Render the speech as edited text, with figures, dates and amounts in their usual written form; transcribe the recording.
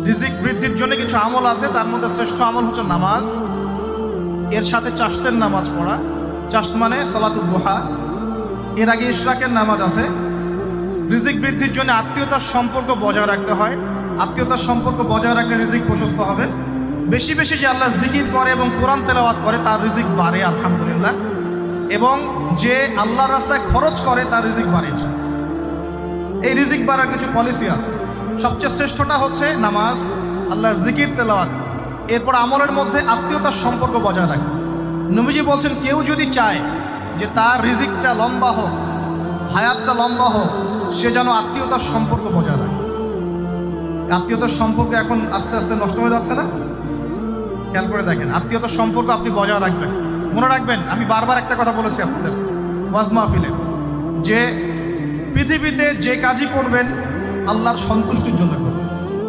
রিজিক বৃদ্ধির জন্য কিছু আমল আছে, তার মধ্যে শ্রেষ্ঠ আমল হচ্ছে নামাজ, এর সাথে চাশতের নামাজ পড়া। চাশত মানে সালাতুদ দুহা, এর আগে ইশরাকের নামাজ আছে। রিজিক বৃদ্ধির জন্য আত্মীয়তার সম্পর্ক বজায় রাখতে হয়, আত্মীয়তার সম্পর্ক বজায় রাখলে রিজিক প্রশস্ত হবে। বেশি বেশি যে আল্লাহ জিকির করে এবং কোরআন তেলাওয়াত করে তার রিজিক বাড়ে আলহামদুলিল্লাহ, এবং যে আল্লাহর রাস্তায় খরচ করে তার রিজিক বাড়ে। এই রিজিক বাড়ার কিছু পলিসি আছে। সবচেয়ে শ্রেষ্ঠটা হচ্ছে নামাজ, আল্লাহর জিকির তেলাওয়াত, এরপর আমলের মধ্যে আত্মীয়তার সম্পর্ক বজায় রাখে। নবীজি বলছেন কেউ যদি চায় যে তার রিজিকটা লম্বা হোক, হায়াতটা লম্বা হোক, সে যেন আত্মীয়তার সম্পর্ক বজায় রাখে। আত্মীয়তার সম্পর্ক এখন আস্তে আস্তে নষ্ট হয়ে যাচ্ছে না? খেয়াল করে দেখেন, আত্মীয়তার সম্পর্ক আপনি বজায় রাখবেন। মনে রাখবেন, আমি বারবার একটা কথা বলেছি আপনাদের ওয়াজ মাহফিলে, যে পৃথিবীতে যে কাজই করবেন আল্লাহর সন্তুষ্টির জন্য করবেন।